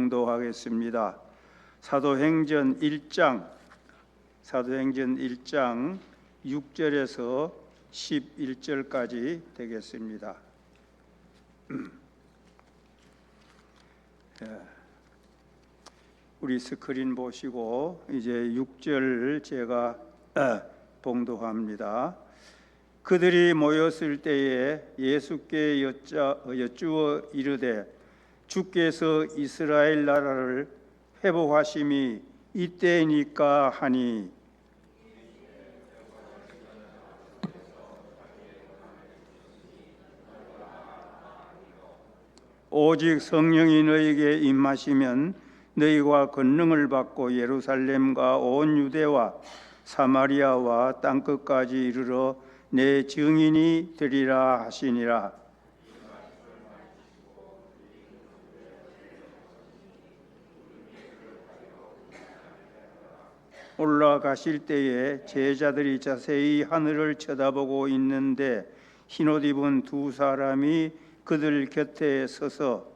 봉독하겠습니다. 사도행전 1장 6절에서 11절까지 되겠습니다. 우리 스크린 보시고 이제 6절 제가 봉독합니다. 그들이 모였을 때에 예수께 여쭈어 이르되 주께서 이스라엘 나라를 회복하심이 이때니까 하니 오직 성령이 너희에게 임하시면 너희가 권능을 받고 예루살렘과 온 유대와 사마리아와 땅끝까지 이르러 내 증인이 되리라 하시니라. 올라가실 때에 제자들이 자세히 하늘을 쳐다보고 있는데 흰옷 입은 두 사람이 그들 곁에 서서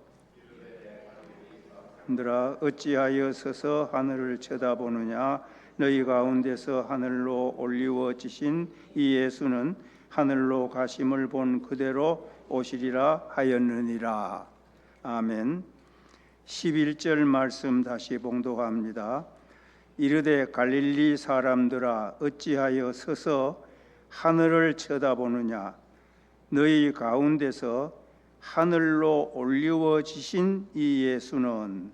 너라 어찌하여 서서 하늘을 쳐다보느냐 너희 가운데서 하늘로 올리워지신 이 예수는 하늘로 가심을 본 그대로 오시리라 하였느니라. 아멘. 11절 말씀 다시 봉독합니다. 이르되 갈릴리 사람들아 어찌하여 서서 하늘을 쳐다보느냐 너희 가운데서 하늘로 올리워지신 이 예수는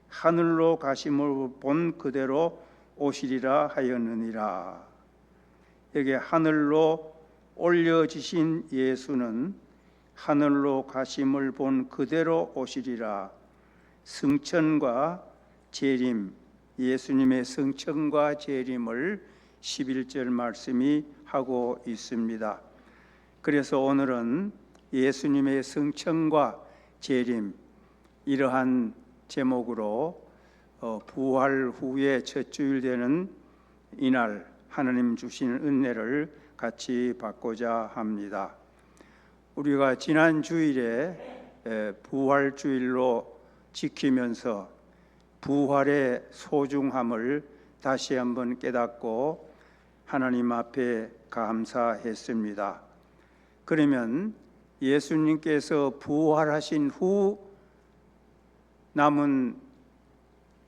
하늘로 가심을 본 그대로 오시리라 하였느니라. 여기 하늘로 올려지신 예수는 하늘로 가심을 본 그대로 오시리라. 승천과 재림, 예수님의 승천과 재림을 11절 말씀이 하고 있습니다. 그래서 오늘은 예수님의 승천과 재림 이러한 제목으로 부활 후에 첫 주일 되는 이날 하나님 주시는 은혜를 같이 받고자 합니다. 우리가 지난 주일에 부활 주일로 지키면서 부활의 소중함을 다시 한번 깨닫고 하나님 앞에 감사했습니다. 그러면 예수님께서 부활하신 후 남은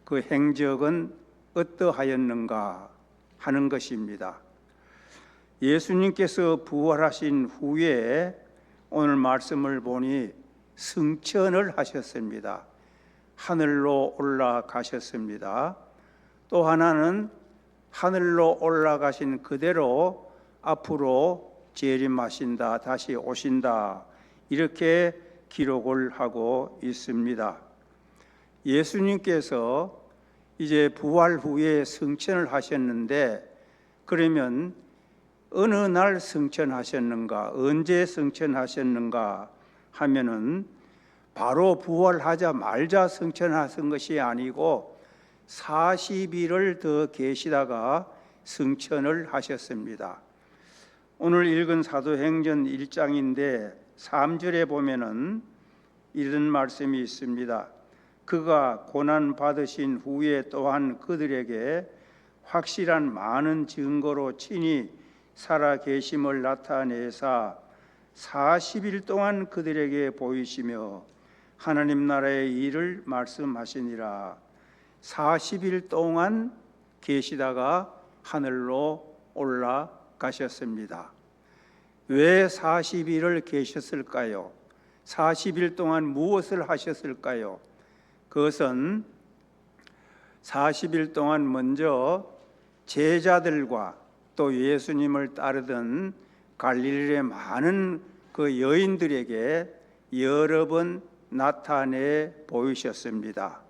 그 행적은 어떠하였는가 하는 것입니다. 예수님께서 부활하신 후에 오늘 말씀을 보니 승천을 하셨습니다. 하늘로 올라가셨습니다. 또 하나는 하늘로 올라가신 그대로 앞으로 재림하신다, 다시 오신다, 이렇게 기록을 하고 있습니다. 예수님께서 이제 부활 후에 승천을 하셨는데 그러면 어느 날 승천하셨는가, 언제 승천하셨는가 하면은 바로 부활하자마자 승천하신 것이 아니고 40일을 더 계시다가 승천을 하셨습니다. 오늘 읽은 사도행전 1장인데 3절에 보면은 이런 말씀이 있습니다. 그가 고난 받으신 후에 또한 그들에게 확실한 많은 증거로 친히 살아 계심을 나타내사 40일 동안 그들에게 보이시며 하나님 나라의 일을 말씀하시니라. 40일 동안 계시다가 하늘로 올라가셨습니다. 왜 40일을 계셨을까요? 40일 동안 무엇을 하셨을까요? 그것은 40일 동안 먼저 제자들과 또 예수님을 따르던 갈릴리의 많은 그 여인들에게 여러 번 나타내 보이셨습니다.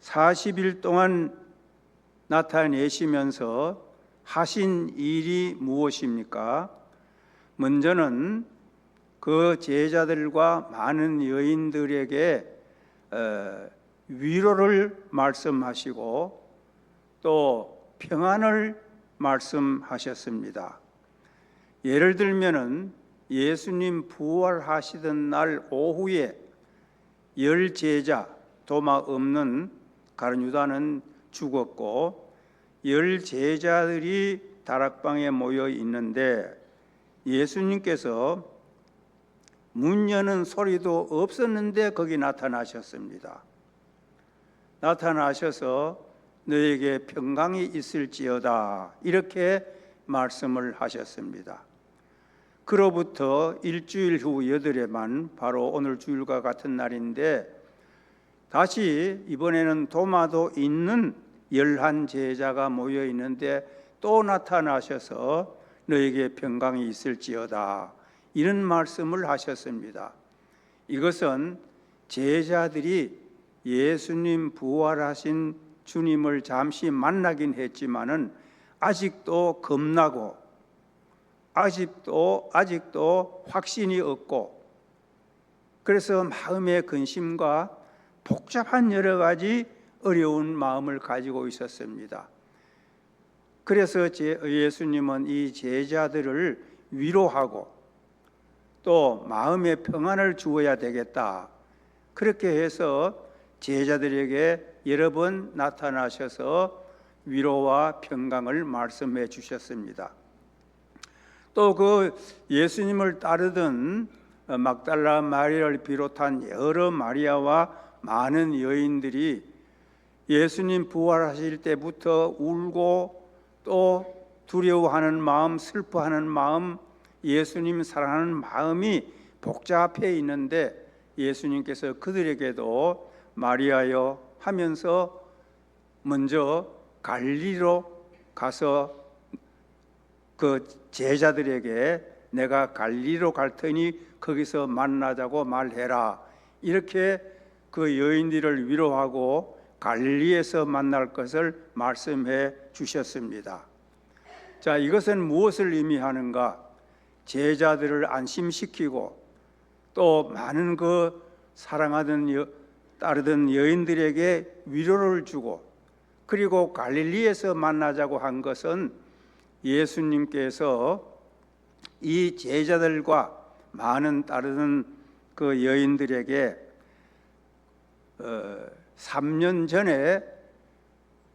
40일 동안 나타내시면서 하신 일이 무엇입니까? 먼저는 그 제자들과 많은 여인들에게 위로를 말씀하시고 또 평안을 말씀하셨습니다. 예를 들면은 예수님 부활하시던 날 오후에 열 제자 도마 없는 가룟 유다는 죽었고 열 제자들이 다락방에 모여 있는데 예수님께서 문 여는 소리도 없었는데 거기 나타나셨습니다. 나타나셔서 너에게 평강이 있을지어다 이렇게 말씀을 하셨습니다. 그로부터 일주일 후 8회만 바로 오늘 주일과 같은 날인데 다시 이번에는 도마도 있는 11 제자가 모여 있는데 또 나타나셔서 너에게 평강이 있을지어다 이런 말씀을 하셨습니다. 이것은 제자들이 예수님 부활하신 주님을 잠시 만나긴 했지만은 아직도 겁나고 아직도 확신이 없고 그래서 마음의 근심과 복잡한 여러 가지 어려운 마음을 가지고 있었습니다. 그래서 예수님은 이 제자들을 위로하고 또 마음의 평안을 주어야 되겠다. 그렇게 해서 제자들에게 여러 번 나타나셔서 위로와 평강을 말씀해 주셨습니다. 또 그 예수님을 따르던 막달라 마리아를 비롯한 여러 마리아와 많은 여인들이 예수님 부활하실 때부터 울고 또 두려워하는 마음, 슬퍼하는 마음, 예수님 사랑하는 마음이 복잡해 있는데 예수님께서 그들에게도 마리아여 하면서 먼저 갈릴리로 가서 그 제자들에게 내가 갈릴리로 갈 테니 거기서 만나자고 말해라 이렇게 그 여인들을 위로하고 갈릴리에서 만날 것을 말씀해 주셨습니다. 자, 이것은 무엇을 의미하는가? 제자들을 안심시키고 또 많은 그 사랑하던 따르던 여인들에게 위로를 주고 그리고 갈릴리에서 만나자고 한 것은 예수님께서 이 제자들과 많은 따르던 그 여인들에게 3년 전에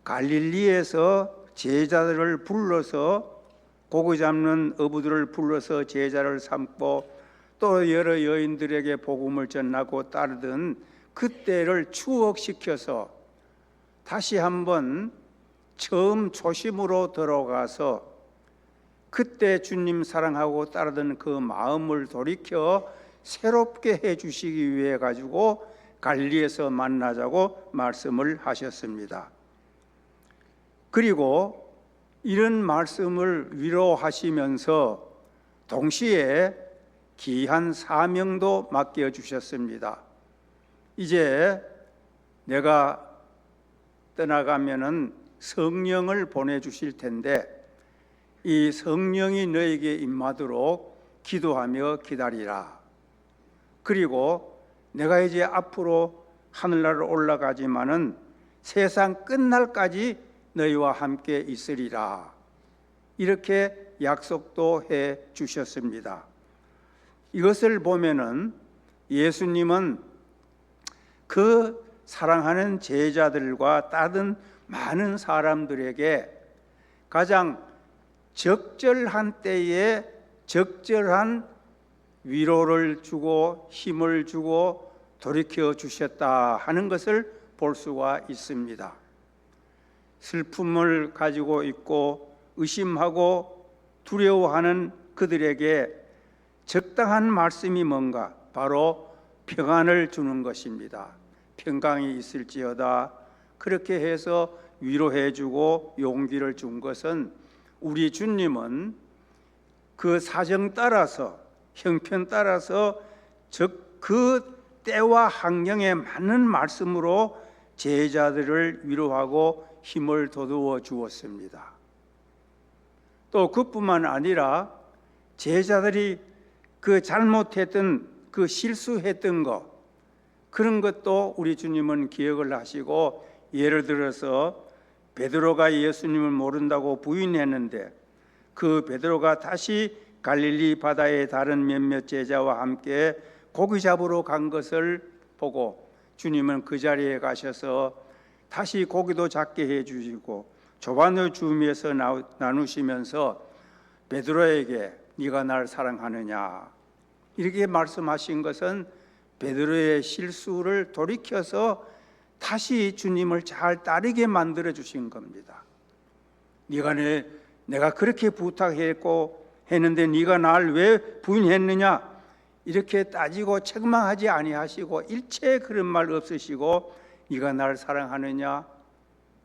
갈릴리에서 제자들을 불러서 고기 잡는 어부들을 불러서 제자를 삼고 또 여러 여인들에게 복음을 전하고 따르던 그때를 추억시켜서 다시 한번 처음 초심으로 들어가서 그때 주님 사랑하고 따르던 그 마음을 돌이켜 새롭게 해주시기 위해 가지고 갈릴리에서 만나자고 말씀을 하셨습니다. 그리고 이런 말씀을 위로하시면서 동시에 귀한 사명도 맡겨주셨습니다. 이제 내가 떠나가면은 성령을 보내주실 텐데 이 성령이 너에게 임하도록 기도하며 기다리라. 그리고 내가 이제 앞으로 하늘나라로 올라가지만은 세상 끝날까지 너희와 함께 있으리라. 이렇게 약속도 해 주셨습니다. 이것을 보면은 예수님은 그 사랑하는 제자들과 다른 많은 사람들에게 가장 적절한 때에 적절한 위로를 주고 힘을 주고 돌이켜 주셨다 하는 것을 볼 수가 있습니다. 슬픔을 가지고 있고 의심하고 두려워하는 그들에게 적당한 말씀이 뭔가? 바로 평안을 주는 것입니다. 평강이 있을지어다. 그렇게 해서 위로해 주고 용기를 준 것은 우리 주님은 그 사정 따라서 형편 따라서 그 때와 환경에 맞는 말씀으로 제자들을 위로하고 힘을 돋워 주었습니다. 또 그뿐만 아니라 제자들이 그 잘못했던 그 실수했던 것 그런 것도 우리 주님은 기억을 하시고 예를 들어서 베드로가 예수님을 모른다고 부인했는데 그 베드로가 다시 갈릴리 바다의 다른 몇몇 제자와 함께 고기 잡으러 간 것을 보고 주님은 그 자리에 가셔서 다시 고기도 작게 해주시고 조반을 주면서 나누시면서 베드로에게 네가 날 사랑하느냐 이렇게 말씀하신 것은 베드로의 실수를 돌이켜서 다시 주님을 잘 따르게 만들어 주신 겁니다. 내가 그렇게 부탁했고 했는데 네가 날 왜 부인했느냐 이렇게 따지고 책망하지 아니하시고 일체 그런 말 없으시고 네가 날 사랑하느냐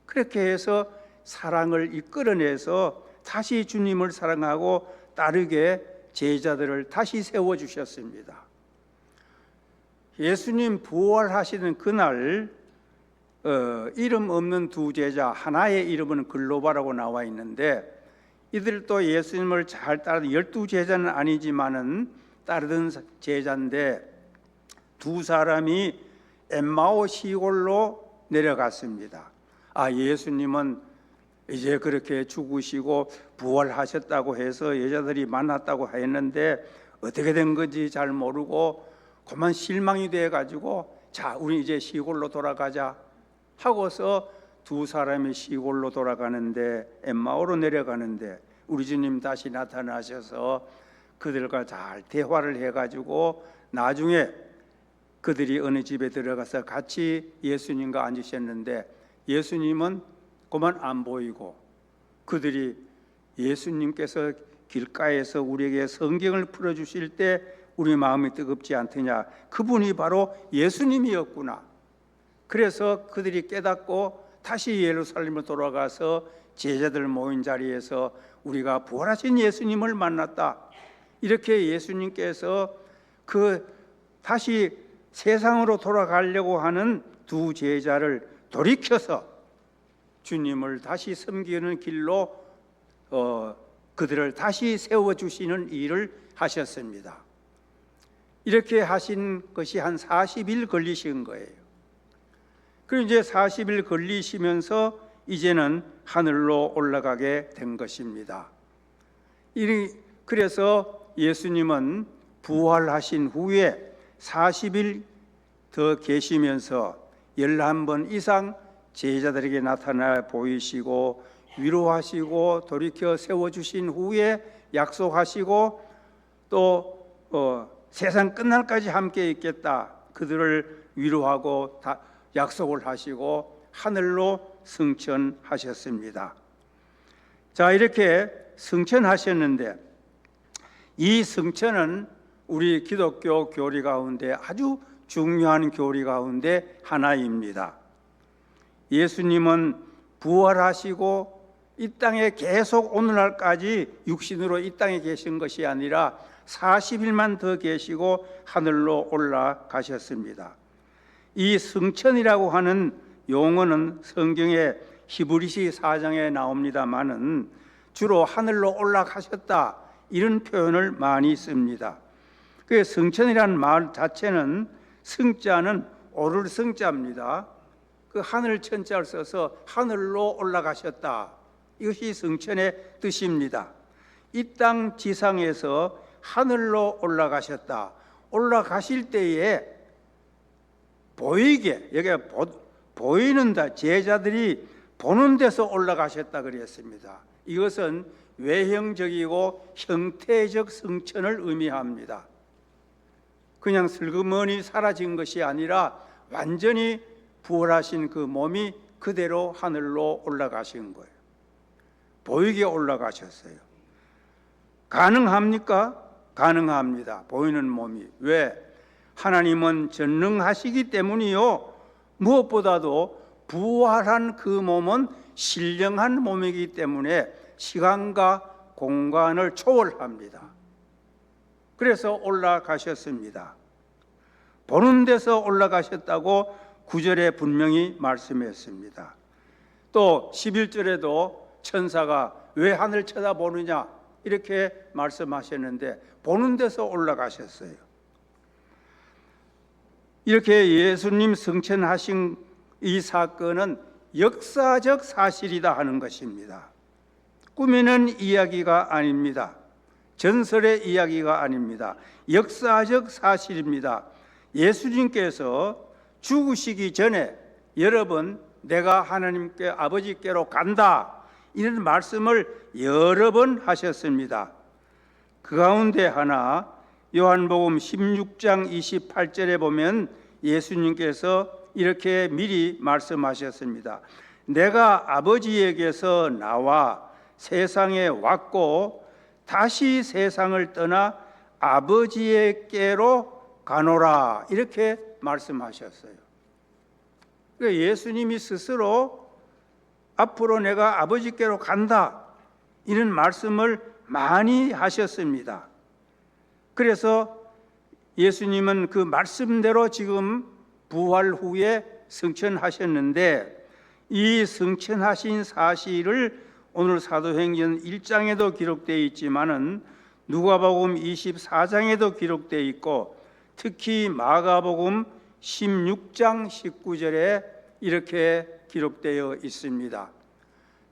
그렇게 해서 사랑을 이끌어내서 다시 주님을 사랑하고 따르게 제자들을 다시 세워주셨습니다. 예수님 부활하시는 그날 이름 없는 두 제자, 하나의 이름은 글로바라고 나와 있는데 이들도 예수님을 잘 따르던 12제자는 아니지만은 따르던 제자인데 두 사람이 엠마오 시골로 내려갔습니다. 예수님은 이제 그렇게 죽으시고 부활하셨다고 해서 여자들이 만났다고 했는데 어떻게 된 건지 잘 모르고 그만 실망이 돼가지고 자 우리 이제 시골로 돌아가자 하고서 두 사람이 시골로 돌아가는데 엠마오로 내려가는데 우리 주님 다시 나타나셔서 그들과 잘 대화를 해가지고 나중에 그들이 어느 집에 들어가서 같이 예수님과 앉으셨는데 예수님은 그만 안 보이고 그들이 예수님께서 길가에서 우리에게 성경을 풀어주실 때 우리 마음이 뜨겁지 않더냐 그분이 바로 예수님이었구나. 그래서 그들이 깨닫고 다시 예루살렘으로 돌아가서 제자들 모인 자리에서 우리가 부활하신 예수님을 만났다. 이렇게 예수님께서 다시 세상으로 돌아가려고 하는 두 제자를 돌이켜서 주님을 다시 섬기는 길로 그들을 다시 세워주시는 일을 하셨습니다. 이렇게 하신 것이 한 40일 걸리신 거예요. 그리고 이제 40일 걸리시면서 이제는 하늘로 올라가게 된 것입니다. 그래서 예수님은 부활하신 후에 40일 더 계시면서 11번 이상 제자들에게 나타나 보이시고 위로하시고 돌이켜 세워주신 후에 약속하시고 또 세상 끝날까지 함께 있겠다 그들을 위로하고 약속을 하시고 하늘로 승천하셨습니다. 자 이렇게 승천하셨는데 이 승천은 우리 기독교 교리 가운데 아주 중요한 교리 가운데 하나입니다. 예수님은 부활하시고 이 땅에 계속 오늘날까지 육신으로 이 땅에 계신 것이 아니라 40일만 더 계시고 하늘로 올라가셨습니다. 이 승천이라고 하는 용어는 성경에 히브리서 4장에 나옵니다마는 주로 하늘로 올라가셨다 이런 표현을 많이 씁니다. 그 승천이라는 말 자체는 승자는 오를 승자입니다. 그 하늘 천자를 써서 하늘로 올라가셨다. 이것이 승천의 뜻입니다. 이 땅 지상에서 하늘로 올라가셨다. 올라가실 때에 보이게 여기가 보이는 다 제자들이 보는 데서 올라가셨다 그랬습니다. 이것은 외형적이고 형태적 승천을 의미합니다. 그냥 슬그머니 사라진 것이 아니라 완전히 부활하신 그 몸이 그대로 하늘로 올라가신 거예요. 보이게 올라가셨어요. 가능합니까? 가능합니다. 보이는 몸이. 왜? 하나님은 전능하시기 때문이요. 무엇보다도 부활한 그 몸은 신령한 몸이기 때문에 시간과 공간을 초월합니다. 그래서 올라가셨습니다. 보는 데서 올라가셨다고 9절에 분명히 말씀했습니다. 또 11절에도 천사가 왜 하늘 쳐다보느냐 이렇게 말씀하셨는데 보는 데서 올라가셨어요. 이렇게 예수님 승천하신 이 사건은 역사적 사실이다 하는 것입니다. 꾸미는 이야기가 아닙니다. 전설의 이야기가 아닙니다. 역사적 사실입니다. 예수님께서 죽으시기 전에 여러 번 내가 하나님께 아버지께로 간다 이런 말씀을 여러 번 하셨습니다. 그 가운데 하나 요한복음 16장 28절에 보면 예수님께서 이렇게 미리 말씀하셨습니다. 내가 아버지에게서 나와 세상에 왔고 다시 세상을 떠나 아버지에게로 가노라 이렇게 말씀하셨어요. 그러니까 예수님이 스스로 앞으로 내가 아버지께로 간다 이런 말씀을 많이 하셨습니다. 그래서 예수님은 그 말씀대로 지금 부활 후에 승천하셨는데 이 승천하신 사실을 오늘 사도행전 1장에도 기록되어 있지만은 누가복음 24장에도 기록되어 있고 특히 마가복음 16장 19절에 이렇게 기록되어 있습니다.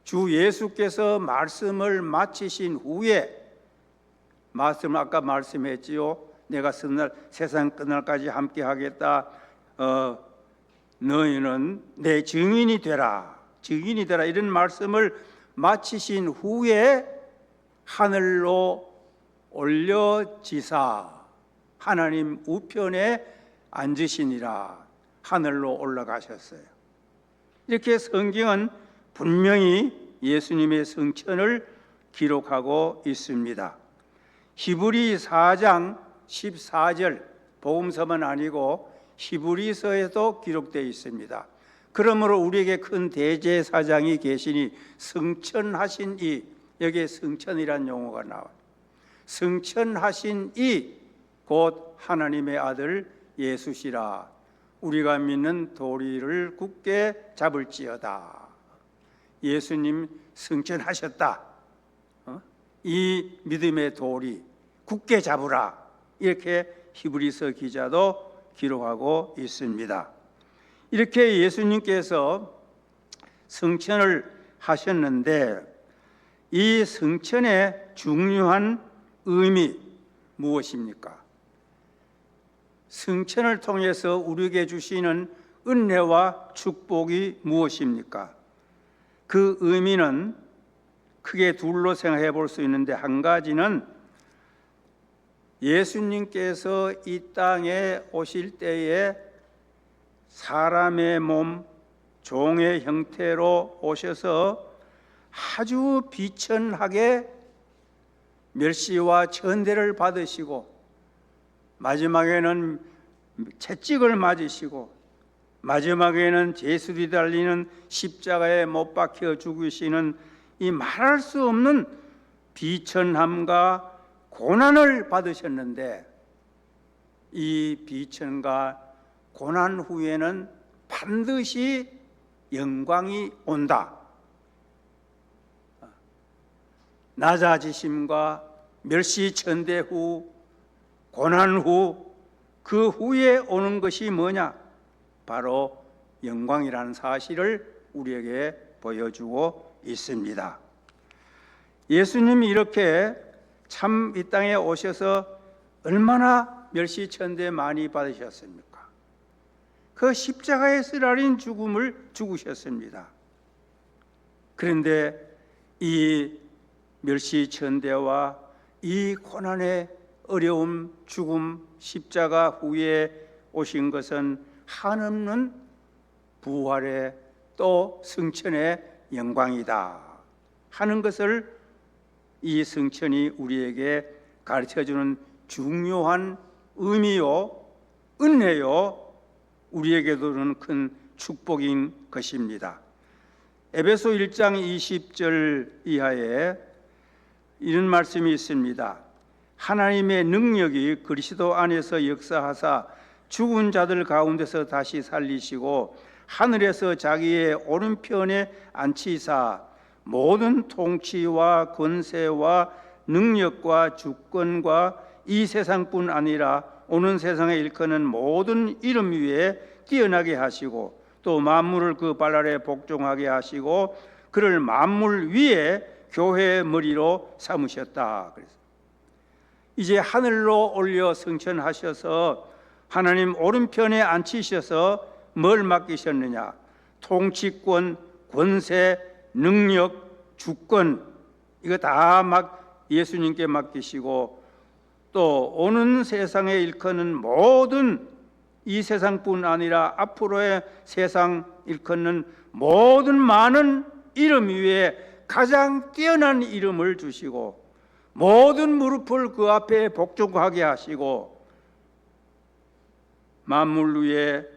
주 예수께서 말씀을 마치신 후에 아까 말씀했지요. 내가 세상 끝날까지 함께 하겠다. 너희는 내 증인이 되라 이런 말씀을 마치신 후에 하늘로 올려지사 하나님 우편에 앉으시니라 하늘로 올라가셨어요. 이렇게 성경은 분명히 예수님의 승천을 기록하고 있습니다. 히브리 4장 14절 복음서만 아니고 히브리서에도 기록되어 있습니다. 그러므로 우리에게 큰 대제사장이 계시니 승천하신 이 여기에 승천이란 용어가 나와요. 승천하신 이 곧 하나님의 아들 예수시라. 우리가 믿는 도리를 굳게 잡을지어다. 예수님 승천하셨다. 이 믿음의 도리 굳게 잡으라. 이렇게 히브리서 기자도 기록하고 있습니다. 이렇게 예수님께서 승천을 하셨는데 이 승천의 중요한 의미 무엇입니까? 승천을 통해서 우리에게 주시는 은혜와 축복이 무엇입니까? 그 의미는 크게 둘로 생각해 볼 수 있는데 한 가지는 예수님께서 이 땅에 오실 때에 사람의 몸, 종의 형태로 오셔서 아주 비천하게 멸시와 천대를 받으시고 마지막에는 채찍을 맞으시고 마지막에는 제수리 달리는 십자가에 못 박혀 죽으시는 이 말할 수 없는 비천함과 고난을 받으셨는데 이 비천과 고난 후에는 반드시 영광이 온다. 낮아지심과 멸시천대 후 고난 후 그 후에 오는 것이 뭐냐? 바로 영광이라는 사실을 우리에게 보여주고 있습니다. 예수님이 이렇게 참 이 땅에 오셔서 얼마나 멸시천대 많이 받으셨습니까? 그 십자가에 쓰라린 죽음을 죽으셨습니다. 그런데 이 멸시천대와 이 고난의 어려움, 죽음, 십자가 후에 오신 것은 한없는 부활의 또 승천의 영광이다 하는 것을 이 승천이 우리에게 가르쳐주는 중요한 의미요, 은혜요, 우리에게도는 큰 축복인 것입니다. 에베소 1장 20절 이하에 이런 말씀이 있습니다. 하나님의 능력이 그리스도 안에서 역사하사 죽은 자들 가운데서 다시 살리시고 하늘에서 자기의 오른편에 앉히사 모든 통치와 권세와 능력과 주권과 이 세상뿐 아니라 오는 세상에 일컫는 모든 이름 위에 뛰어나게 하시고 또 만물을 그 발 아래 복종하게 하시고 그를 만물 위에 교회의 머리로 삼으셨다. 그래서 이제 하늘로 올려 승천하셔서 하나님 오른편에 앉히셔서 뭘 맡기셨느냐? 통치권, 권세, 능력, 주권, 이거 다 예수님께 맡기시고, 또 오는 세상에 일컫는 모든, 이 세상뿐 아니라 앞으로의 세상 일컫는 모든 많은 이름 위에 가장 뛰어난 이름을 주시고, 모든 무릎을 그 앞에 복종하게 하시고, 만물 위에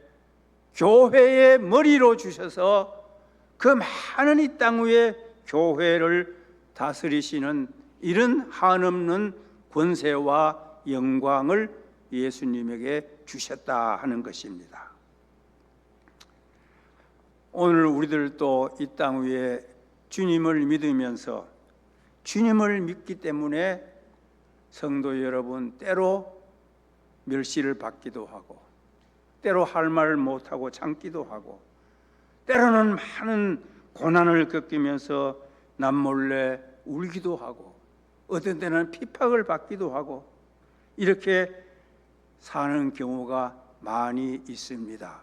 교회의 머리로 주셔서 그 많은 이 땅 위에 교회를 다스리시는 이런 한없는 권세와 영광을 예수님에게 주셨다 하는 것입니다. 오늘 우리들도 이 땅 위에 주님을 믿으면서, 주님을 믿기 때문에 성도 여러분, 때로 멸시를 받기도 하고, 때로 할 말을 못하고 참기도 하고, 때로는 많은 고난을 겪으면서 남몰래 울기도 하고, 어떤 때는 핍박을 받기도 하고, 이렇게 사는 경우가 많이 있습니다.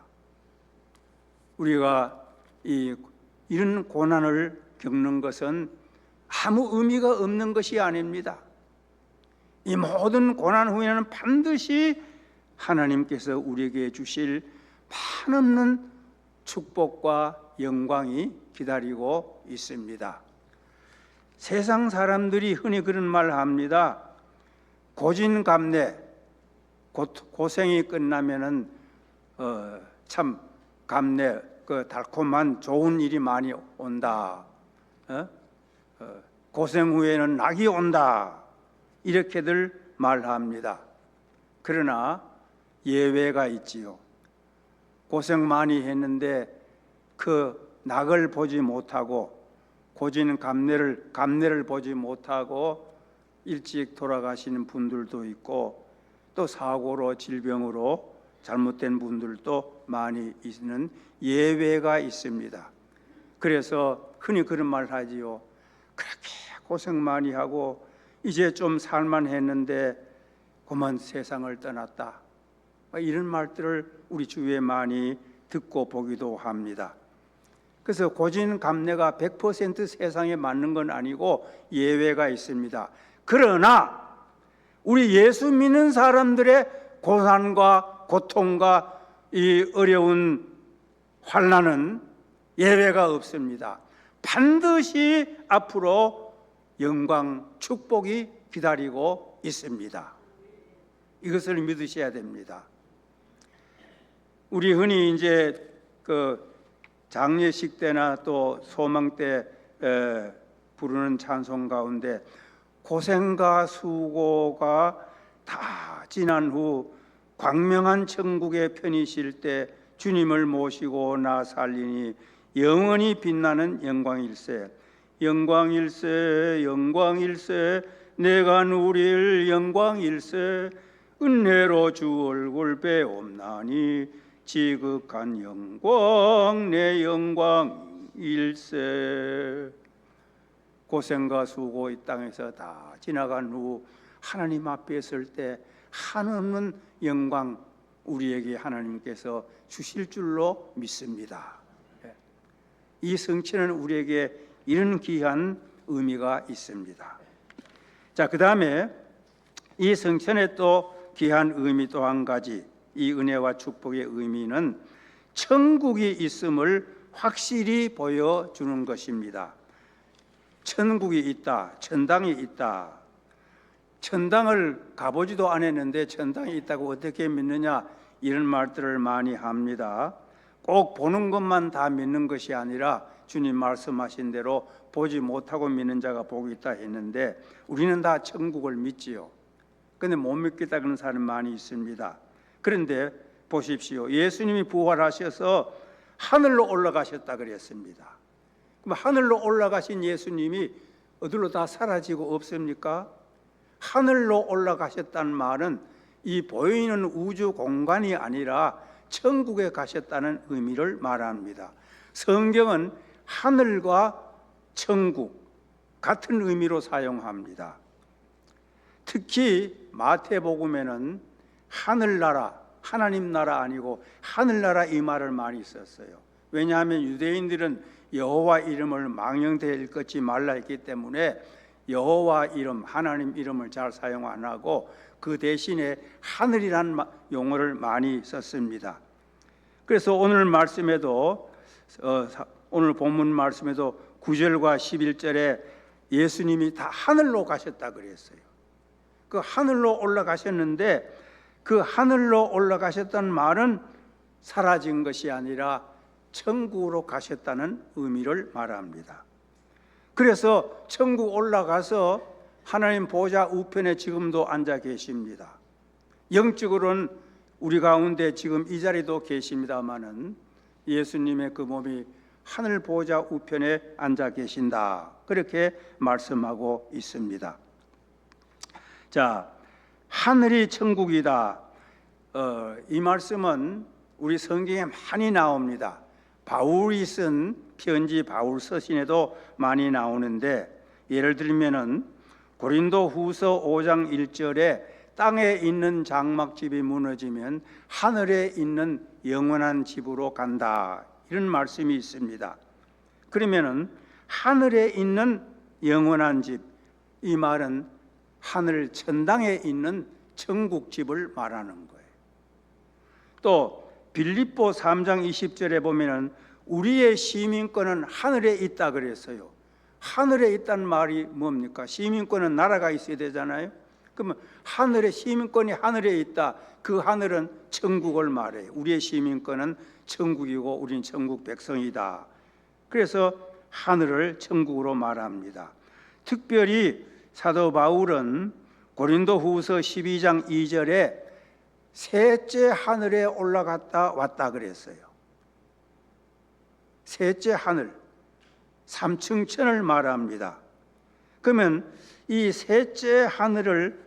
우리가 이런 고난을 겪는 것은 아무 의미가 없는 것이 아닙니다. 이 모든 고난 후에는 반드시 하나님께서 우리에게 주실 한없는 축복과 영광이 기다리고 있습니다. 세상 사람들이 흔히 그런 말을 합니다. 고진감래, 고생이 끝나면은 참 감래, 그 달콤한 좋은 일이 많이 온다. 고생 후에는 낙이 온다. 이렇게들 말합니다. 그러나 예외가 있지요. 고생 많이 했는데 그 낙을 보지 못하고, 고진 감래를 보지 못하고 일찍 돌아가시는 분들도 있고, 또 사고로, 질병으로 잘못된 분들도 많이 있는 예외가 있습니다. 그래서 흔히 그런 말 하지요. 그렇게 고생 많이 하고 이제 좀 살만 했는데 그만 세상을 떠났다. 이런 말들을 우리 주위에 많이 듣고 보기도 합니다. 그래서 고진감래가 100% 세상에 맞는 건 아니고 예외가 있습니다. 그러나 우리 예수 믿는 사람들의 고난과 고통과 이 어려운 환난은 예외가 없습니다. 반드시 앞으로 영광, 축복이 기다리고 있습니다. 이것을 믿으셔야 됩니다. 우리 흔히 이제 그 장례식 때나 또 소망 때 부르는 찬송 가운데 고생과 수고가 다 지난 후 광명한 천국에 편히쉴 때 주님을 모시고 나 살리니 영원히 빛나는 영광일세. 영광일세, 영광일세, 내가 누릴 영광일세. 은혜로 주 얼굴 배옵나니 지극한 영광, 내 영광일세. 고생과 수고 이 땅에서 다 지나간 후 하나님 앞에 설 때 한없는 영광 우리에게 하나님께서 주실 줄로 믿습니다. 이 성취는 우리에게 이런 귀한 의미가 있습니다. 자, 그 다음에 이 성천에 또 귀한 의미 또 한 가지, 이 은혜와 축복의 의미는 천국이 있음을 확실히 보여주는 것입니다. 천국이 있다, 천당이 있다. 천당을 가보지도 않았는데 천당이 있다고 어떻게 믿느냐, 이런 말들을 많이 합니다. 꼭 보는 것만 다 믿는 것이 아니라 주님 말씀하신 대로 보지 못하고 믿는 자가 복이 있다 했는데 우리는 다 천국을 믿지요. 그런데 못 믿겠다 그런 사람 많이 있습니다. 그런데 보십시오. 예수님이 부활하셔서 하늘로 올라가셨다 그랬습니다. 그럼 하늘로 올라가신 예수님이 어디로 다 사라지고 없습니까? 하늘로 올라가셨다는 말은 이 보이는 우주 공간이 아니라 천국에 가셨다는 의미를 말합니다. 성경은 하늘과 천국 같은 의미로 사용합니다. 특히 마태복음에는 하늘나라, 하나님 나라 아니고 하늘나라 이 말을 많이 썼어요. 왜냐하면 유대인들은 여호와 이름을 망령되이 읽지 말라 했기 때문에 여호와 이름, 하나님 이름을 잘 사용 안 하고 그 대신에 하늘이라는 용어를 많이 썼습니다. 그래서 오늘 말씀에도 오늘 본문 말씀에도 9절과 11절에 예수님이 다 하늘로 가셨다 그랬어요. 그 하늘로 올라가셨는데 그 하늘로 올라가셨다는 말은 사라진 것이 아니라 천국으로 가셨다는 의미를 말합니다. 그래서 천국 올라가서 하나님 보좌 우편에 지금도 앉아 계십니다. 영적으로는 우리 가운데 지금 이 자리도 계십니다마는 예수님의 그 몸이 하늘 보좌 우편에 앉아 계신다, 그렇게 말씀하고 있습니다. 자, 하늘이 천국이다. 이 말씀은 우리 성경에 많이 나옵니다. 바울이 쓴 편지 바울 서신에도 많이 나오는데, 예를 들면은 고린도 후서 5장 1절에 땅에 있는 장막집이 무너지면 하늘에 있는 영원한 집으로 간다, 이런 말씀이 있습니다. 그러면은 하늘에 있는 영원한 집, 이 말은 하늘 천당에 있는 천국집을 말하는 거예요. 또 빌립보 3장 20절에 보면은 우리의 시민권은 하늘에 있다 그랬어요. 하늘에 있다는 말이 뭡니까? 시민권은 나라가 있어야 되잖아요. 그러면 하늘의 시민권이 하늘에 있다. 그 하늘은 천국을 말해요. 우리의 시민권은 천국이고 우리는 천국 백성이다. 그래서 하늘을 천국으로 말합니다. 특별히 사도 바울은 고린도 후서 12장 2절에 셋째 하늘에 올라갔다 왔다 그랬어요. 셋째 하늘, 삼층천을 말합니다. 그러면 이 셋째 하늘을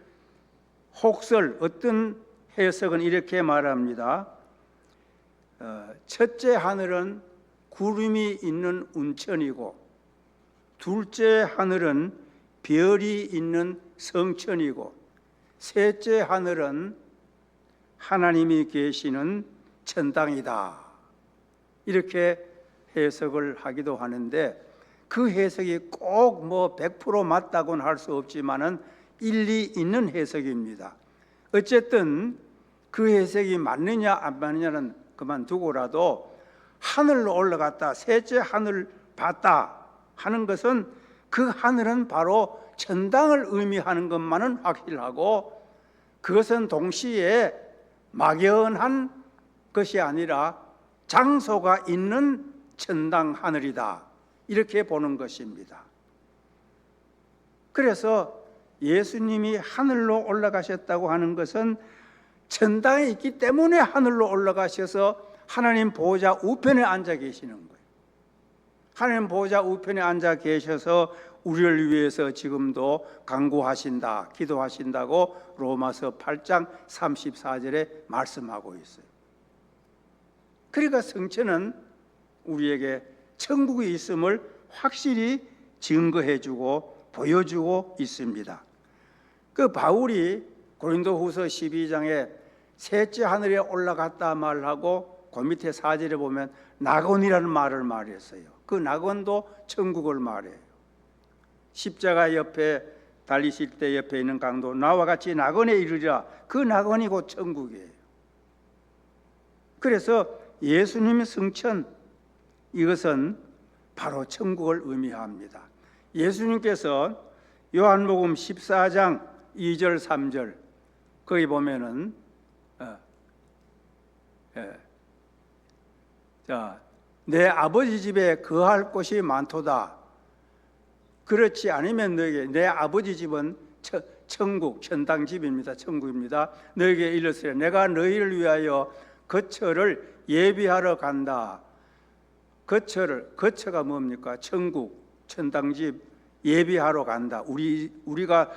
혹설, 어떤 해석은 이렇게 말합니다. 첫째 하늘은 구름이 있는 운천이고, 둘째 하늘은 별이 있는 성천이고, 셋째 하늘은 하나님이 계시는 천당이다, 이렇게 해석을 하기도 하는데, 그 해석이 꼭 뭐 100% 맞다고는 할 수 없지만은 일리 있는 해석입니다. 어쨌든 그 해석이 맞느냐 안 맞느냐는 그만두고라도 하늘로 올라갔다, 셋째 하늘 봤다 하는 것은 그 하늘은 바로 천당을 의미하는 것만은 확실하고, 그것은 동시에 막연한 것이 아니라 장소가 있는 천당 하늘이다, 이렇게 보는 것입니다. 그래서 예수님이 하늘로 올라가셨다고 하는 것은 천당에 있기 때문에 하늘로 올라가셔서 하나님 보좌 우편에 앉아 계시는 거예요. 하나님 보좌 우편에 앉아 계셔서 우리를 위해서 지금도 간구하신다, 기도하신다고 로마서 8장 34절에 말씀하고 있어요. 그러니까 성천은 우리에게 천국이 있음을 확실히 증거해주고 보여주고 있습니다. 그 바울이 고린도 후서 12장에 셋째 하늘에 올라갔다 말하고 그 밑에 4절에 보면 낙원이라는 말을 말했어요. 그 낙원도 천국을 말해요. 십자가 옆에 달리실 때 옆에 있는 강도 나와 같이 낙원에 이르리라, 그 낙원이 곧 천국이에요. 그래서 예수님의 성천, 이것은 바로 천국을 의미합니다. 예수님께서 요한복음 14장 2절 3절 거기 보면은 내 아버지 집에 거할 곳이 많도다. 그렇지 않으면 너에게, 내 아버지 집은 천국, 천당 집입니다. 천국입니다. 너에게 이르시되 내가 너희를 위하여 거처를 예비하러 간다. 거처가 뭡니까? 천국, 천당집 예비하러 간다. 우리가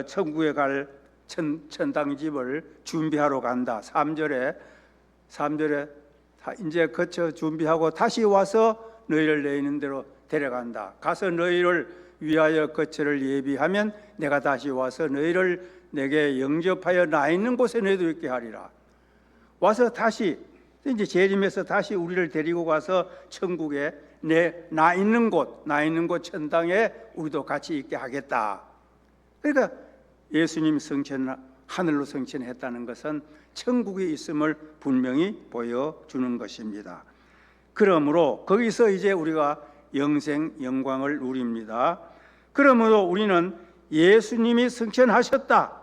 천국에 갈 천당집을 준비하러 간다. 3절에 이제 거처 준비하고 다시 와서 너희를 내 있는 대로 데려간다. 가서 너희를 위하여 거처를 예비하면 내가 다시 와서 너희를 내게 영접하여 나 있는 곳에 너희도 있게 하리라. 와서 다시 이제 재림해서 다시 우리를 데리고 가서 천국에 나 있는 곳 천당에 우리도 같이 있게 하겠다. 그러니까 예수님 하늘로 승천했다는 것은 천국이 있음을 분명히 보여주는 것입니다. 그러므로 거기서 이제 우리가 영생 영광을 누립니다. 그러므로 우리는 예수님이 승천하셨다,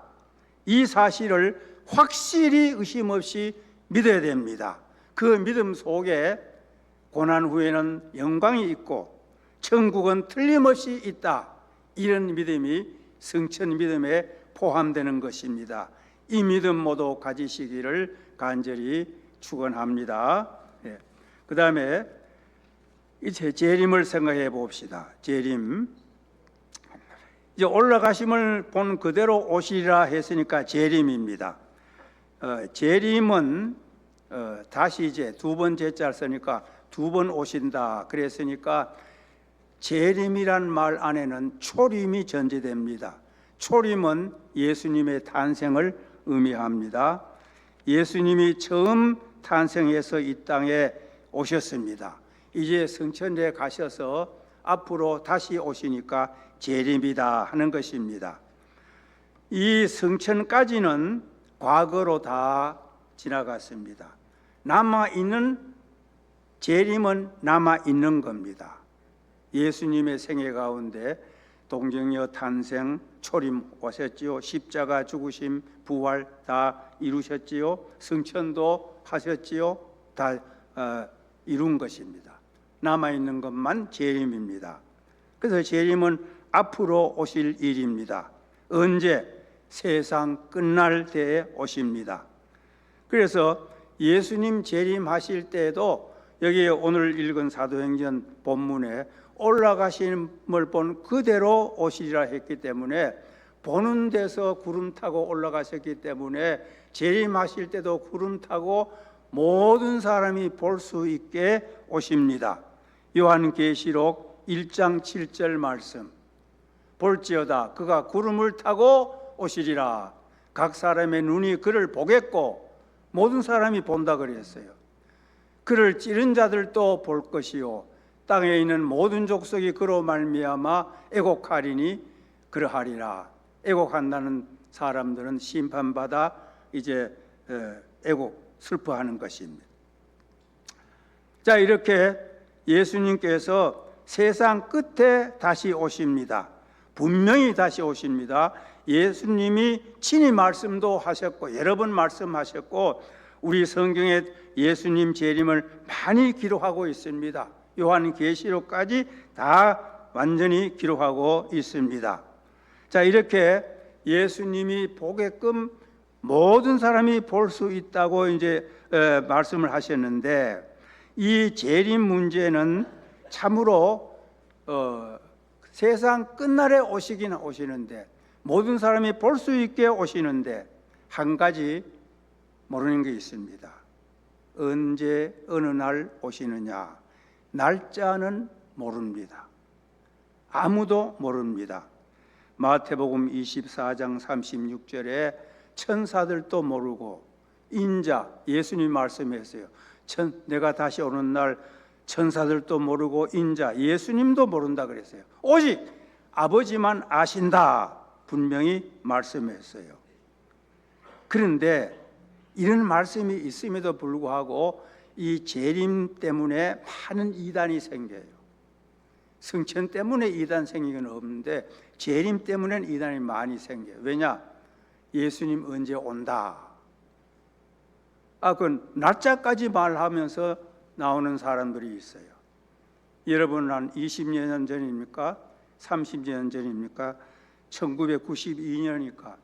이 사실을 확실히 의심 없이 믿어야 됩니다. 그 믿음 속에 고난 후에는 영광이 있고 천국은 틀림없이 있다, 이런 믿음이 승천 믿음에 포함되는 것입니다. 이 믿음 모두 가지시기를 간절히 축원합니다. 그 다음에 이제 재림을 생각해 봅시다. 재림, 이제 올라가심을 본 그대로 오시리라 했으니까 재림입니다. 재림은 다시 이제 두 번째 자 쓰니까 두 번 오신다 그랬으니까 재림이란 말 안에는 초림이 전제됩니다. 초림은 예수님의 탄생을 의미합니다. 예수님이 처음 탄생해서 이 땅에 오셨습니다. 이제 성천에 가셔서 앞으로 다시 오시니까 재림이다 하는 것입니다. 이 성천까지는 과거로 다 지나갔습니다. 남아있는 재림은 남아있는 겁니다. 예수님의 생애 가운데 동정녀 탄생, 초림 오셨지요. 십자가 죽으심, 부활 다 이루셨지요. 승천도 하셨지요. 다 이룬 것입니다. 남아있는 것만 재림입니다. 그래서 재림은 앞으로 오실 일입니다. 언제? 세상 끝날 때에 오십니다. 그래서 예수님 재림하실 때에도 여기 오늘 읽은 사도행전 본문에 올라가심을 본 그대로 오시리라 했기 때문에 보는 데서 구름 타고 올라가셨기 때문에 재림하실 때도 구름 타고 모든 사람이 볼 수 있게 오십니다. 요한계시록 1장 7절 말씀, 볼지어다 그가 구름을 타고 오시리라. 각 사람의 눈이 그를 보겠고 모든 사람이 본다 그랬어요. 그를 찌른 자들도 볼 것이요 땅에 있는 모든 족속이 그로 말미암아 애곡하리니 그러하리라. 애곡한다는 사람들은 심판받아 이제 애곡 슬퍼하는 것입니다. 자, 이렇게 예수님께서 세상 끝에 다시 오십니다. 분명히 다시 오십니다. 예수님이 친히 말씀도 하셨고 여러 번 말씀하셨고 우리 성경에 예수님 재림을 많이 기록하고 있습니다. 요한계시록까지 다 완전히 기록하고 있습니다. 자, 이렇게 예수님이 보게끔 모든 사람이 볼 수 있다고 이제 말씀을 하셨는데 이 재림 문제는 참으로 세상 끝날에 오시긴 오시는데 모든 사람이 볼 수 있게 오시는데 한 가지 모르는 게 있습니다. 언제 어느 날 오시느냐, 날짜는 모릅니다. 아무도 모릅니다. 마태복음 24장 36절에 천사들도 모르고 인자, 예수님 말씀했어요. 내가 다시 오는 날 천사들도 모르고 인자, 예수님도 모른다 그랬어요. 오직 아버지만 아신다 분명히 말씀했어요. 그런데 이런 말씀이 있음에도 불구하고 이 재림 때문에 많은 이단이 생겨요. 승천 때문에 이단 생기는 없는데 재림 때문에 이단이 많이 생겨요. 왜냐? 예수님 언제 온다. 그 날짜까지 말하면서 나오는 사람들이 있어요. 여러분 한 20년 전입니까? 30년 전입니까? 1992년이니까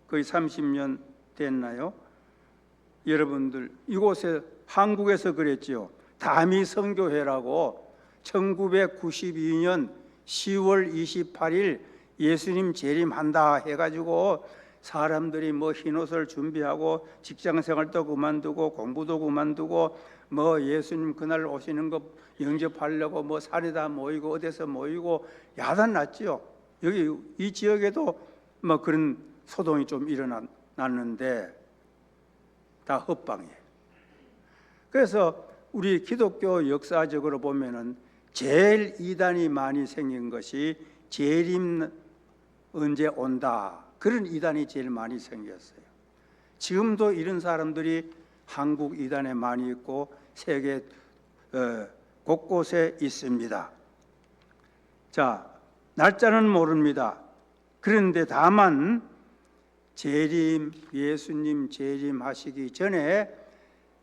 거의 30년 됐나요? 여러분들 이곳에 한국에서 그랬지요. 다미 선교회라고 1992년 10월 28일 예수님 재림한다 해가지고 사람들이 뭐 흰옷을 준비하고 직장생활도 그만두고 공부도 그만두고 뭐 예수님 그날 오시는 거 영접하려고 뭐 산에다 모이고 어디서 모이고 야단 났지요. 여기 이 지역에도 뭐 그런 소동이 좀 일어났는데 다 헛방이에요. 그래서 우리 기독교 역사적으로 보면은 제일 이단이 많이 생긴 것이 재림 언제 온다, 그런 이단이 제일 많이 생겼어요. 지금도 이런 사람들이 한국 이단에 많이 있고 세계 곳곳에 있습니다. 자, 날짜는 모릅니다. 그런데 다만 예수님 재림하시기 전에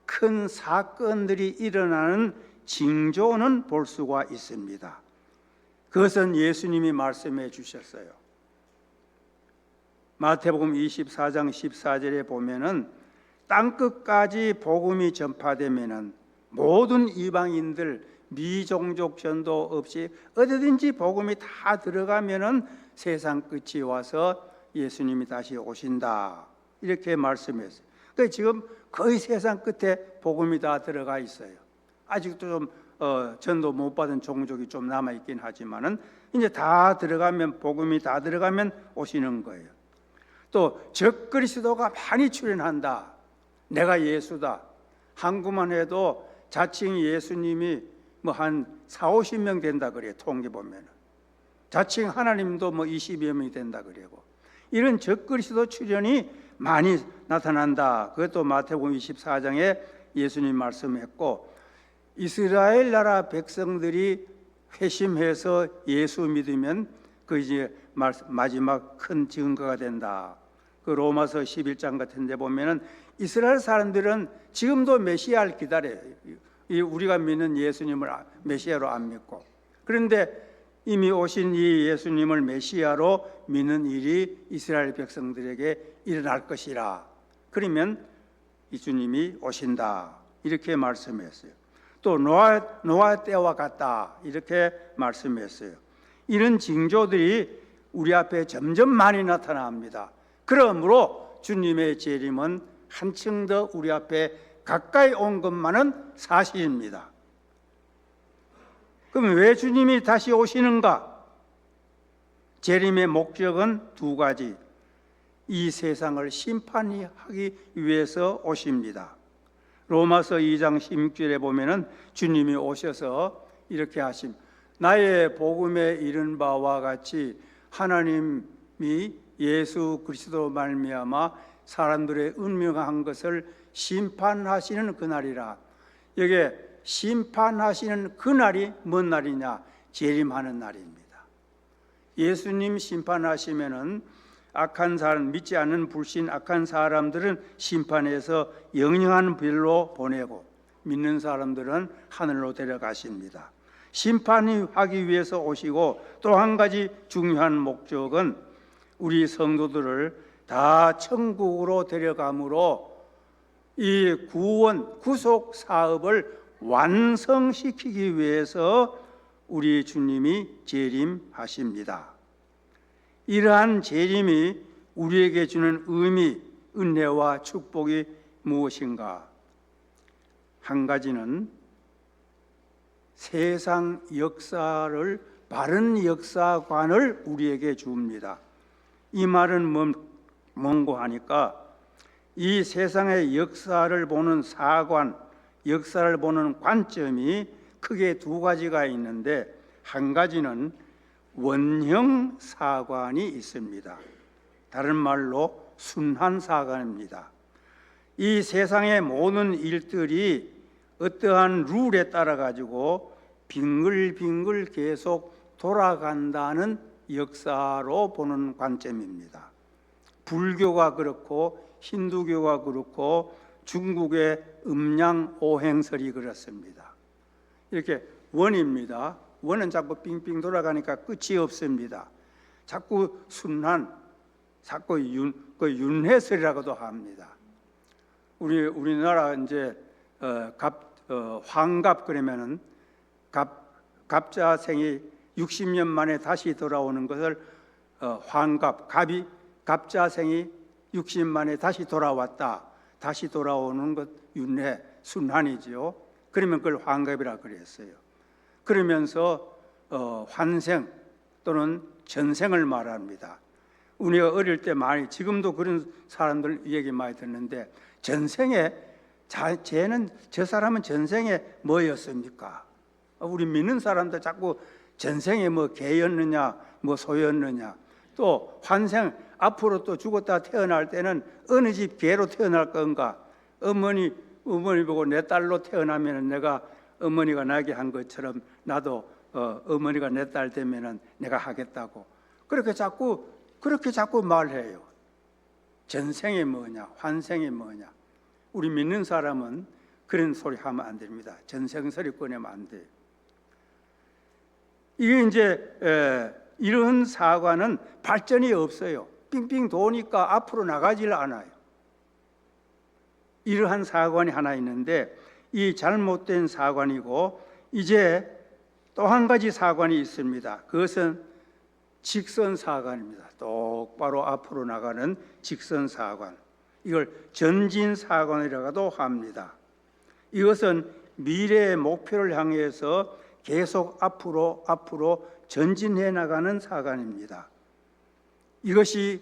큰 사건들이 일어나는 징조는 볼 수가 있습니다. 그것은 예수님이 말씀해 주셨어요. 마태복음 24장 14절에 보면은 땅끝까지 복음이 전파되면은 모든 이방인들 미종족 전도 없이 어디든지 복음이 다 들어가면은 세상 끝이 와서 예수님이 다시 오신다, 이렇게 말씀했어요. 그러니까 지금 거의 세상 끝에 복음이 다 들어가 있어요. 아직도 좀 전도 못 받은 종족이 좀 남아 있긴 하지만은 이제 다 들어가면, 복음이 다 들어가면 오시는 거예요. 또 적그리스도가 많이 출현한다. 내가 예수다. 한국만 해도 자칭 예수님이 뭐 한 40-50명 된다 그래요. 통계 보면은. 자칭 하나님도 뭐 20여 명이 된다 그러고. 이런 적그리스도 출현이 많이 나타난다. 그것도 마태복음 24장에 예수님 말씀했고, 이스라엘 나라 백성들이 회심해서 예수 믿으면 그 이제 마지막 큰 증거가 된다. 그 로마서 11장 같은 데 보면은 이스라엘 사람들은 지금도 메시아를 기다려요. 우리가 믿는 예수님을 메시아로 안 믿고. 그런데 이미 오신 이 예수님을 메시아로 믿는 일이 이스라엘 백성들에게 일어날 것이라. 그러면 이 주님이 오신다, 이렇게 말씀했어요. 또 노아 때와 같다, 이렇게 말씀했어요. 이런 징조들이 우리 앞에 점점 많이 나타납니다. 그러므로 주님의 재림은 한층 더 우리 앞에 가까이 온 것만은 사실입니다. 그럼 왜 주님이 다시 오시는가? 재림의 목적은 두 가지. 이 세상을 심판하기 위해서 오십니다. 로마서 2장 16절에 보면은 주님이 오셔서 이렇게 하심. 나의 복음에 이른 바와 같이 하나님이 예수 그리스도 말미암아 사람들의 운명한 것을 심판하시는 그날이라. 여기에 심판하시는 그날이 뭔 날이냐? 재림하는 날입니다. 예수님 심판하시면은 악한 사람, 믿지 않는 불신 악한 사람들은 심판해서 영영한 별로 보내고, 믿는 사람들은 하늘로 데려가십니다. 심판하기 위해서 오시고, 또 한 가지 중요한 목적은 우리 성도들을 다 천국으로 데려감으로 이 구원, 구속 사업을 완성시키기 위해서 우리 주님이 재림하십니다. 이러한 재림이 우리에게 주는 의미, 은혜와 축복이 무엇인가? 한 가지는 세상 역사를, 바른 역사관을 우리에게 줍니다. 이 말은 뭔고 하니까, 이 세상의 역사를 보는 사관, 역사를 보는 관점이 크게 두 가지가 있는데, 한 가지는 원형 사관이 있습니다. 다른 말로 순환 사관입니다. 이 세상의 모든 일들이 어떠한 룰에 따라 가지고 빙글빙글 계속 돌아간다는 역사로 보는 관점입니다. 불교가 그렇고 힌두교가 그렇고 중국의 음양 오행설이 그렇습니다. 이렇게 원입니다. 원은 자꾸 빙빙 돌아가니까 끝이 없습니다. 자꾸 순환, 자꾸 윤회설이라고도 합니다. 우리나라 이제 환갑 그러면은 갑자생이 60년 만에 다시 돌아오는 것을 갑자생이 60년 만에 다시 돌아왔다. 다시 돌아오는 것 윤회, 순환이지요. 그러면 그걸 환갑이라 그랬어요. 그러면서 환생 또는 전생을 말합니다. 우리가 어릴 때 많이, 지금도 그런 사람들 얘기 많이 듣는데, 전생에 저 사람은 전생에 뭐였습니까? 우리 믿는 사람들 자꾸 전생에 뭐 개였느냐, 뭐 소였느냐, 또 환생 앞으로 또 죽었다 태어날 때는 어느 집 개로 태어날 건가? 어머니 보고 내 딸로 태어나면 내가 어머니가 나게 한 것처럼 나도 어머니가 내 딸 되면은 내가 하겠다고 그렇게 자꾸 말해요. 전생이 뭐냐, 환생이 뭐냐. 우리 믿는 사람은 그런 소리 하면 안 됩니다. 전생소리 꺼내면 안 돼요. 이게 이제 이런 사관은 발전이 없어요. 빙빙 도니까 앞으로 나가질 않아요. 이러한 사관이 하나 있는데 이 잘못된 사관이고, 이제 또 한 가지 사관이 있습니다. 그것은 직선 사관입니다. 똑바로 앞으로 나가는 직선 사관. 이걸 전진 사관이라고도 합니다. 이것은 미래의 목표를 향해서 계속 앞으로 전진해 나가는 사관입니다. 이것이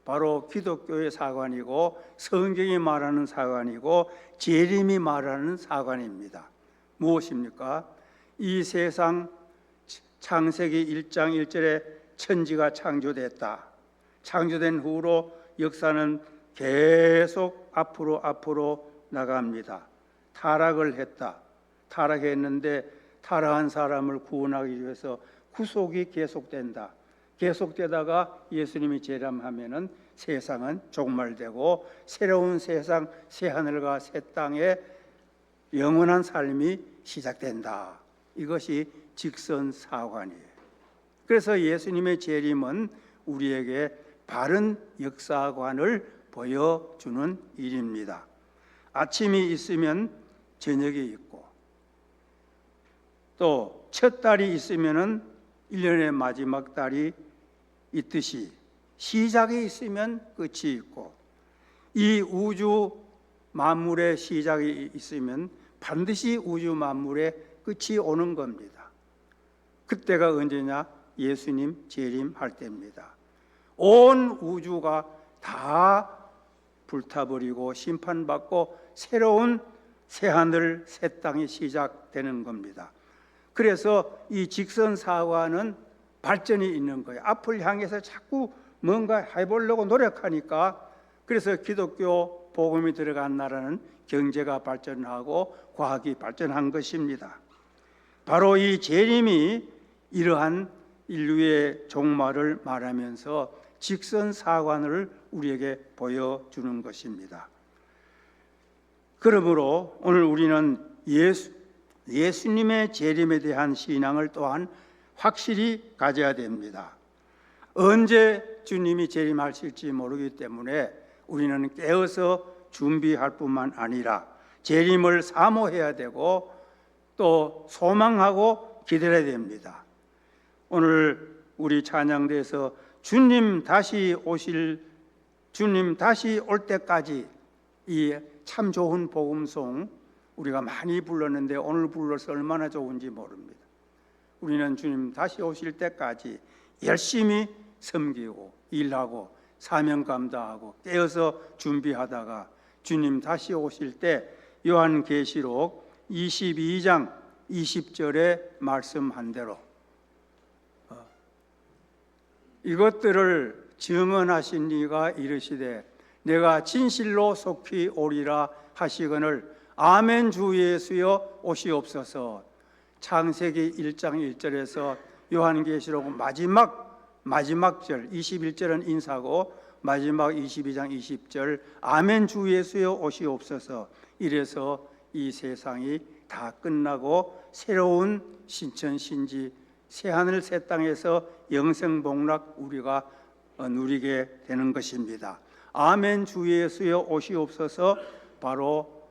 바로 기독교의 사관이고 성경이 말하는 사관이고 재림이 말하는 사관입니다. 무엇입니까? 이 세상 창세기 1장 1절에 천지가 창조됐다. 창조된 후로 역사는 계속 앞으로 나갑니다. 타락을 했다. 타락했는데 타락한 사람을 구원하기 위해서 구속이 계속된다. 계속되다가 예수님이 재림하면은 세상은 종말되고 새로운 세상, 새 하늘과 새 땅에 영원한 삶이 시작된다. 이것이 직선 사관이에요. 그래서 예수님의 재림은 우리에게 바른 역사관을 보여주는 일입니다. 아침이 있으면 저녁이 있고, 또 첫 달이 있으면은 1년의 마지막 달이 있듯이 시작이 있으면 끝이 있고, 이 우주 만물의 시작이 있으면 반드시 우주 만물의 끝이 오는 겁니다. 그때가 언제냐? 예수님 재림할 때입니다. 온 우주가 다 불타버리고 심판받고 새로운 새하늘 새 땅이 시작되는 겁니다. 그래서 이 직선사관은 발전이 있는 거예요. 앞을 향해서 자꾸 뭔가 해보려고 노력하니까, 그래서 기독교 복음이 들어간 나라는 경제가 발전하고 과학이 발전한 것입니다. 바로 이 재림이 이러한 인류의 종말을 말하면서 직선사관을 우리에게 보여주는 것입니다. 그러므로 오늘 우리는 예수님의 재림에 대한 신앙을 또한 확실히 가져야 됩니다. 언제 주님이 재림하실지 모르기 때문에 우리는 깨어서 준비할 뿐만 아니라 재림을 사모해야 되고 또 소망하고 기다려야 됩니다. 오늘 우리 찬양대에서 주님 다시 올 때까지 이 참 좋은 복음송 우리가 많이 불렀는데 오늘 불러서 얼마나 좋은지 모릅니다. 우리는 주님 다시 오실 때까지 열심히 섬기고 일하고 사명 감당하고 깨어서 준비하다가 주님 다시 오실 때 요한계시록 22장 20절에 말씀한 대로 이것들을 증언하신 이가 이르시되 내가 진실로 속히 오리라 하시거늘 아멘 주 예수여 오시옵소서. 창세기 1장 1절에서 요한계시록 마지막 절 21절은 인사고 마지막 22장 20절 아멘 주 예수여 오시옵소서. 이래서 이 세상이 다 끝나고 새로운 신천신지 새하늘 새 땅에서 영생복락 우리가 누리게 되는 것입니다. 아멘 주 예수여 오시옵소서. 바로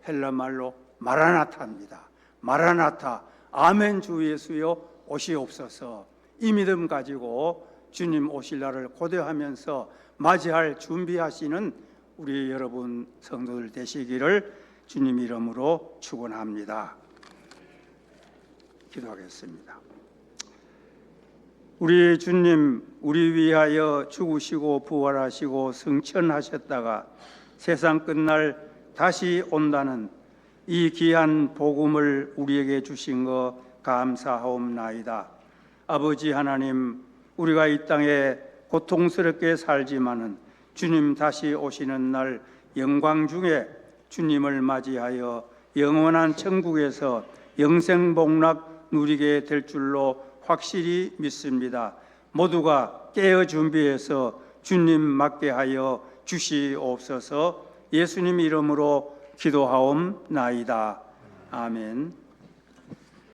헬라말로 마라나타입니다. 마라나타 아멘 주 예수여 오시옵소서. 이 믿음 가지고 주님 오실 날을 고대하면서 맞이할 준비하시는 우리 여러분 성도들 되시기를 주님 이름으로 축원합니다. 기도하겠습니다. 우리 주님, 우리 위하여 죽으시고 부활하시고 승천하셨다가 세상 끝날 다시 온다는 이 귀한 복음을 우리에게 주신 것 감사하옵나이다. 아버지 하나님, 우리가 이 땅에 고통스럽게 살지만은 주님 다시 오시는 날 영광 중에 주님을 맞이하여 영원한 천국에서 영생복락 누리게 될 줄로 확실히 믿습니다. 모두가 깨어 준비해서 주님 맞게 하여 주시옵소서. 예수님 이름으로 기도하옵나이다. 아멘.